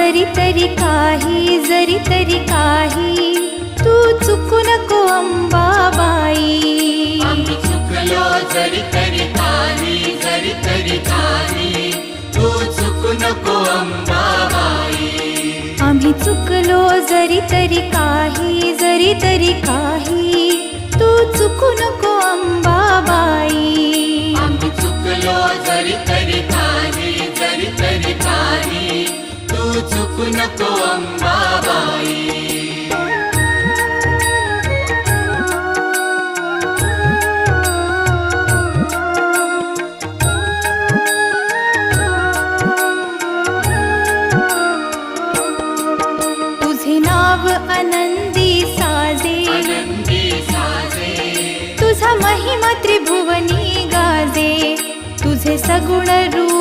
जरी तरी काही तू चुकू नको अंबाबाई. आम्ही चुकलो जरी तरी काही तू चुकू नको अंबाबाई. आम्ही चुकलो जरी तरी काही तू चुकू नको अंबाबाई. आम्ही चुकलो जरी तरी काही तू चुकू नको अंबाबाई. तुझे नाव आनंदी साजे, तुझा महिमा त्रिभुवनी गाजे. तुझे सगुण रूप